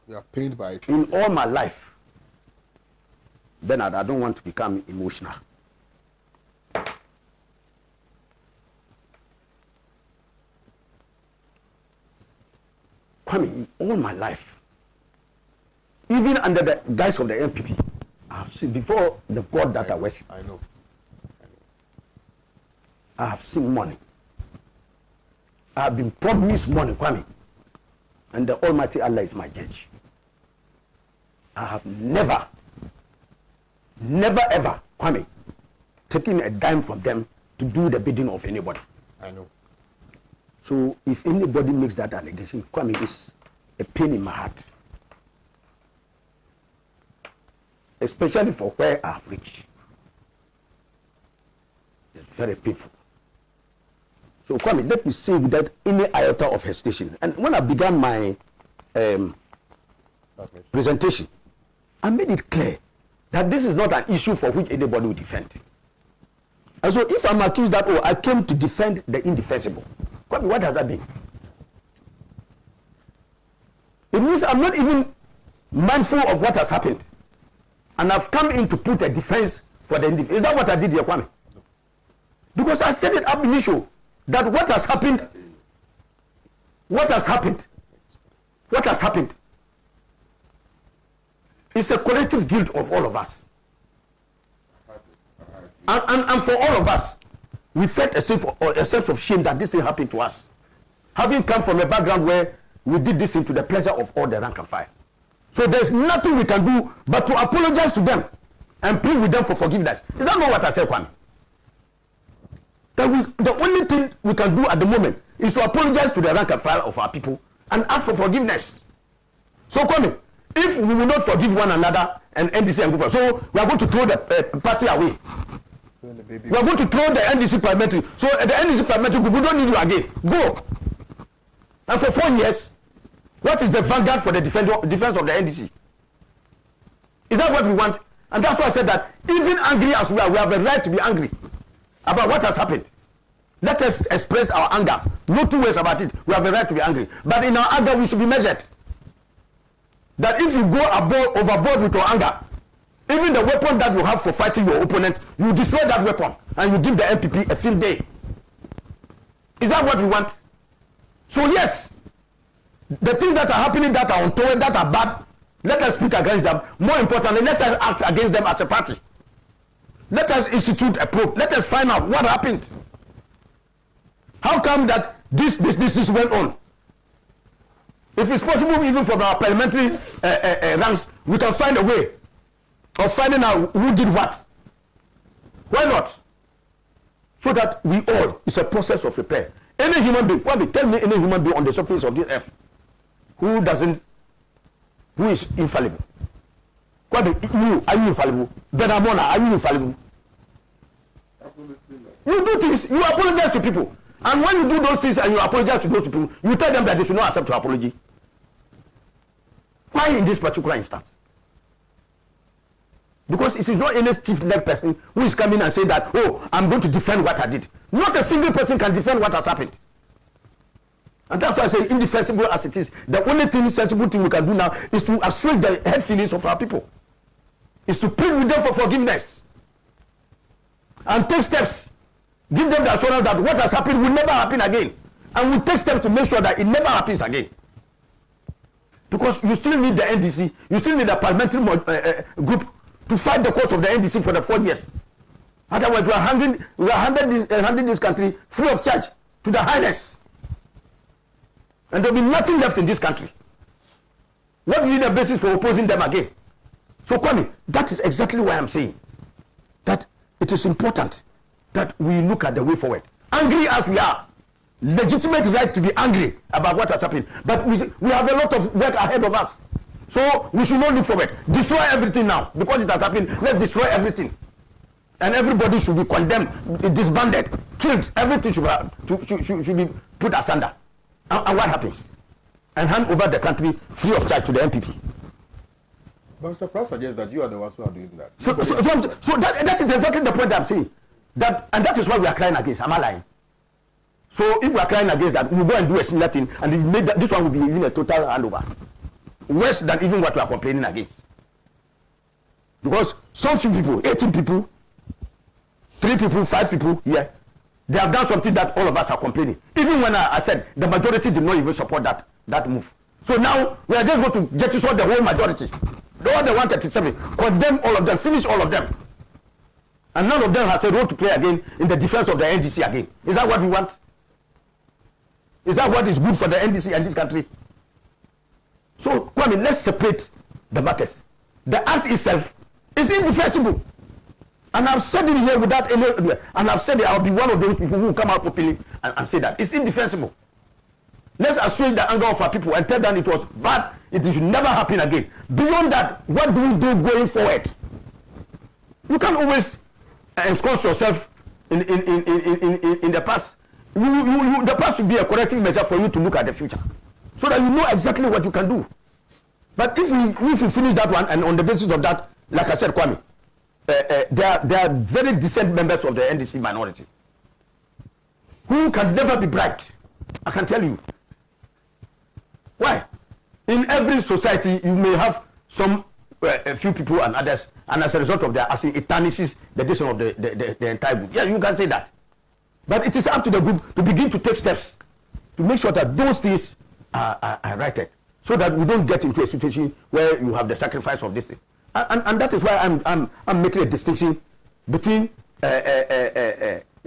You are pained by it. In all my life, Bernard, I don't want to become emotional. Kwame, in all my life, even under the guise of the MPP, I have seen before the God that I worship. I know. I have seen money. I have been promised money, Kwame. And the Almighty Allah is my judge. I have never ever, Kwame, taken a dime from them to do the bidding of anybody. I know. So if anybody makes that allegation, Kwame, is a pain in my heart. Especially for where I have reached. It's very painful. So Kwame, let me say without any iota of hesitation. And when I began my presentation, I made it clear that this is not an issue for which anybody will defend. And so if I'm accused that, oh, I came to defend the indefensible, Kwame, what does that mean? It means I'm not even mindful of what has happened. And I've come in to put a defense for the indefensible. Is that what I did here, Kwame? No. Because I said it up initial that what has happened is a collective guilt of all of us. And for all of us, we felt a sense of shame that this thing happened to us. Having come from a background where we did this thing to the pleasure of all the rank and file. So there's nothing we can do but to apologize to them and plead with them for forgiveness. Is that not what I said, Kwame? That the only thing we can do at the moment is to apologize to the rank and file of our people and ask for forgiveness. So, Kwame, if we will not forgive one another and NDC and go for, so we are going to throw the party away. We are going to throw the NDC parliamentary. So the NDC parliamentary, we don't need you again. Go. And for 4 years, what is the vanguard for the defense of the NDC? Is that what we want? And that's why I said that even angry as we are, we have a right to be angry about what has happened. Let us express our anger. No two ways about it. We have a right to be angry. But in our anger, we should be measured. That if you go overboard with your anger, even the weapon that you have for fighting your opponent, you destroy that weapon and you give the MPP a field day. Is that what we want? So yes, the things that are happening that are untoward, that are bad, let us speak against them. More importantly, let us act against them as a party. Let us institute a probe. Let us find out what happened. How come that this went on? If it's possible, even from our parliamentary ranks, we can find a way of finding out who did what. Why not? So that we all, it's a process of repair. Any human being, tell me any human being on the surface of this earth who is infallible. Are you infallible? Benamona, are you infallible? You do things, you apologize to people. And when you do those things and you apologize to those people, you tell them that they should not accept your apology. Why in this particular instance? Because it is not any stiff-necked person who is coming and saying that, oh, I'm going to defend what I did. Not a single person can defend what has happened. And that's why I say indefensible as it is. The only sensible thing we can do now is to assuage the head feelings of our people. Is to plead with them for forgiveness. And take steps. Give them the assurance that what has happened will never happen again. And we take steps to make sure that it never happens again. Because you still need the NDC, you still need the parliamentary group to fight the cause of the NDC for the 4 years. Otherwise, we are handing this country free of charge to the Hyenas. And there will be nothing left in this country. What will be the basis for opposing them again? So, Kwame, that is exactly why I'm saying that it is important that we look at the way forward. Angry as we are, legitimate right to be angry about what has happened. But we have a lot of work ahead of us. So we should not look forward. Destroy everything now. Because it has happened, let's destroy everything. And everybody should be condemned, disbanded, killed. Everything should be put asunder. And what happens? And hand over the country free of charge to the MPP. But Mr. Pratt suggests that you are the ones who are doing that. So that is exactly the point I'm saying. And that is what we are crying against. Am I lying? So if we are crying against that, we'll go and do a similar thing, and this one will be even a total handover. worse than even what we are complaining against. Because some few people, 18 people, 3 people, 5 people here, they have done something that all of us are complaining. Even when I said the majority did not even support that move. So now we are just going to jettison the whole majority. The 137, condemn all of them, finish all of them. And none of them has a role to play again in the defense of the NDC again. Is that what we want? Is that what is good for the NDC and this country? So, Kwame, let's separate the matters. The act itself is indefensible. And I've said it here without any, and I've said it, I'll be one of those people who will come out openly and say that. It's indefensible. Let's assuage the anger of our people and tell them it was bad, it should never happen again. Beyond that, what do we do going forward? You can't always ensconce yourself in the past. The past should be a corrective measure for you to look at the future, so that you know exactly what you can do. But if we finish that one, and on the basis of that, like I said, Kwame, there are very decent members of the NDC minority who can never be bribed. I can tell you. Why? In every society, you may have some a few people and others, and as a result of that, it tarnishes the decision of the entire group. Yeah, you can say that. But it is up to the group to begin to take steps to make sure that those things are righted, so that we don't get into a situation where you have the sacrifice of this thing. And that is why I'm making a distinction between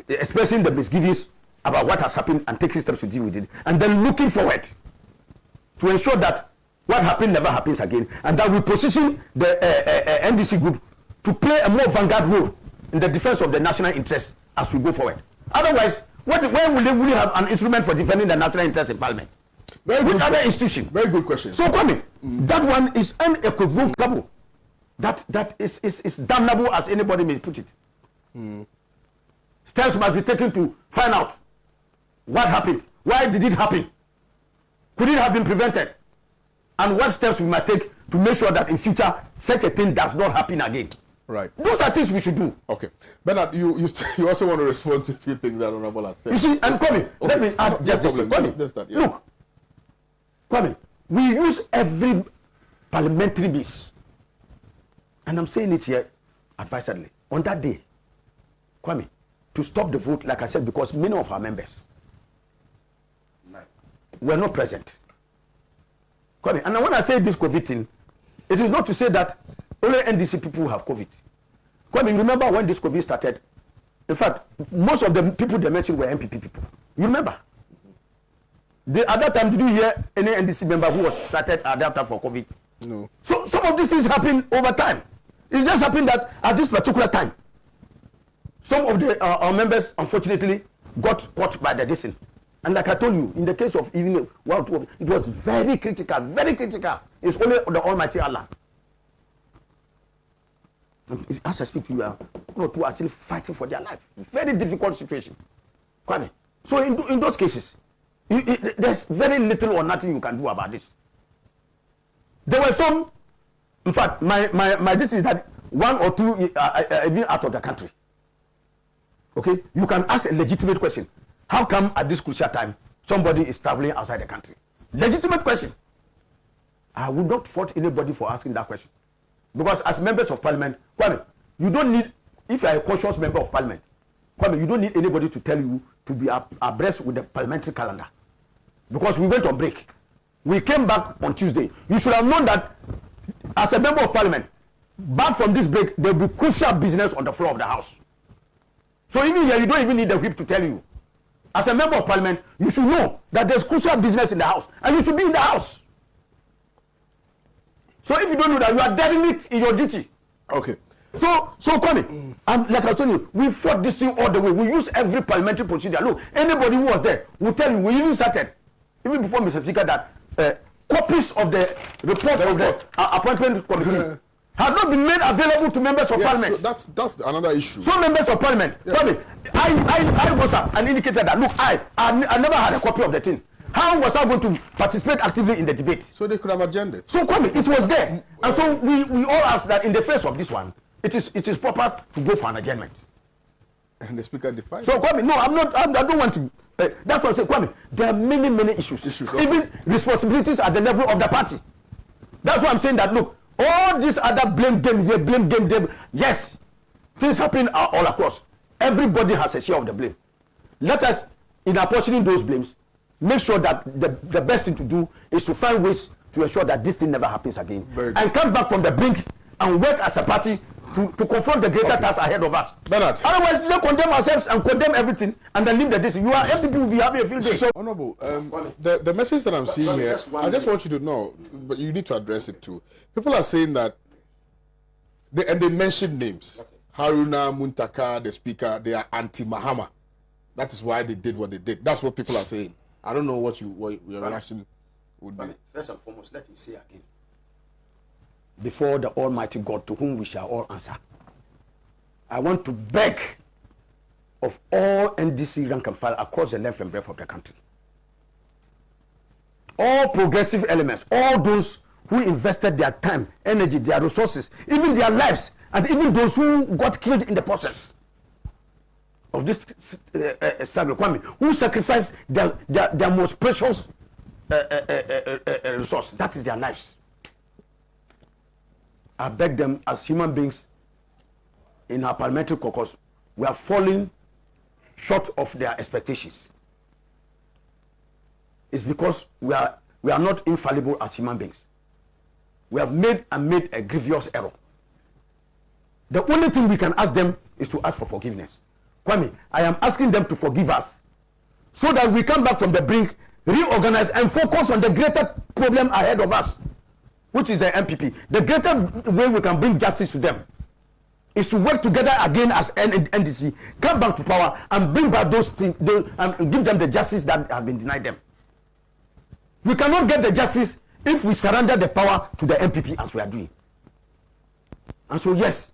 expressing the misgivings about what has happened and taking steps to deal with it, and then looking forward to ensure that what happened never happens again, and that we position the NDC group to play a more vanguard role in the defense of the national interest as we go forward. Otherwise, where will they really have an instrument for defending the national interest in Parliament? Which other institution? Very good question. So, Kwame, that one is unequivocal. That is damnable as anybody may put it. Steps must be taken to find out what happened. Why did it happen? Could it have been prevented? And what steps we might take to make sure that in future such a thing does not happen again. Right. Those are things we should do. Okay. Bernard, you also want to respond to a few things that Honorable has said. You see, and Kwame, let me add just this. Kwame, yeah. Look, Kwame, we use every parliamentary means, and I'm saying it here advisedly, on that day, Kwame, to stop the vote, like I said, because many of our members were not present. Kwame, and when I say this COVID thing, it is not to say that only NDC people have COVID. Kwame, remember when this COVID started? In fact, most of the people they mentioned were MPP people. You remember? At that time, did you hear any NDC member who was started at that time for COVID? No. So some of these things happen over time. It just happened that at this particular time, some of the our members, unfortunately, got caught by the dissing. And like I told you, in the case of even World War, it was very critical, very critical. It's only the Almighty Allah. And as I speak to you, one or two are actually fighting for their life. Very difficult situation. Kwame. So in those cases, there's very little or nothing you can do about this. There were some, in fact, my this is that one or two even out of the country. Okay, you can ask a legitimate question. How come at this crucial time somebody is traveling outside the country? Legitimate question. I would not fault anybody for asking that question, because as members of Parliament, Kwame, you don't need, if you are a conscious member of Parliament, Kwame, you don't need anybody to tell you to be abreast with the parliamentary calendar, because we went on break. We came back on Tuesday. You should have known that as a member of Parliament, back from this break, there will be crucial business on the floor of the House. So even here, you don't even need the whip to tell you. As a member of Parliament, you should know that there's crucial business in the House, and you should be in the House. So if you don't know that, you are derelict in your duty. Okay. So Kwame, like I told you, we fought this thing all the way. We use every parliamentary procedure. Look, anybody who was there will tell you, we even started, even before Mr. Speaker, that copies of the report of the appointment committee have not been made available to members of Parliament. So that's another issue. Some members of Parliament, Kwame, I was up and indicated that, look, I never had a copy of the thing. How was I going to participate actively in the debate? So they could have agented. So Kwame, it was there. And so we all asked that in the face of this one, it is proper to go for an adjournment. And the Speaker defied. So Kwame, no, I don't want to. That's what I say, Kwame. There are many issues. Okay. Even responsibilities at the level of the party. That's why I'm saying that, look, all these other blame game here, blame game there, yes, things happen all across. Everybody has a share of the blame. Let us, in apportioning those blames, make sure that the best thing to do is to find ways to ensure that this thing never happens again. And come back from the brink and work as a party to confront the greater task ahead of us. Bernard. Otherwise, we condemn ourselves and condemn everything and then leave the distance. You are MPP will be having a field day. So, Honorable, the message that I'm seeing here, I just want you to know, but you need to address it too. People are saying that, they mention names. Okay. Haruna, Muntaka, the speaker, they are anti-Mahama. That is why they did what they did. That's what people are saying. I don't know what your reaction would be. First and foremost, let me say again. Before the Almighty God, to whom we shall all answer, I want to beg of all NDC rank and file across the length and breadth of the country, all progressive elements, all those who invested their time, energy, their resources, even their lives, and even those who got killed in the process of this struggle, who sacrificed their most precious resource, that is their lives. I beg them, as human beings in our parliamentary caucus, we are falling short of their expectations. It's because we are not infallible as human beings. We have made a grievous error. The only thing we can ask them is to ask for forgiveness. Kwame, I am asking them to forgive us so that we come back from the brink, reorganize and focus on the greater problem ahead of us, which is the MPP. The greater way we can bring justice to them is to work together again as NDC, come back to power and bring back those things, and give them the justice that has been denied them. We cannot get the justice if we surrender the power to the MPP as we are doing. And so, yes,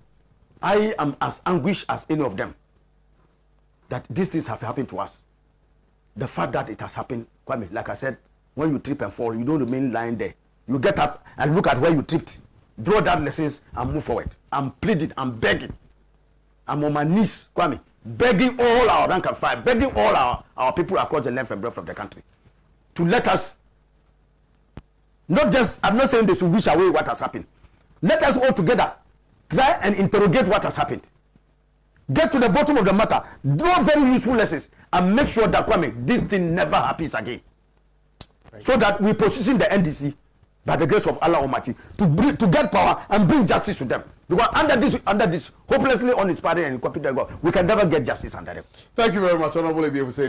I am as anguished as any of them that these things have happened to us. The fact that it has happened, Kwame, like I said, when you trip and fall, you don't remain lying there. You get up and look at where you tripped, draw that lessons and move forward. I'm pleading, I'm begging. I'm on my knees, Kwame, begging all our rank and file, begging all our people across the length and breadth of the country to let us, not just, I'm not saying they should wish away what has happened. Let us all together try and interrogate what has happened. Get to the bottom of the matter, draw very useful lessons, and make sure that, Kwame, this thing never happens again. So that we position the NDC by the grace of Allah Almighty to get power and bring justice to them. Because under this hopelessly uninspired and incompetent God, we can never get justice under them. Thank you very much, Honorable A.B.A Fuseini.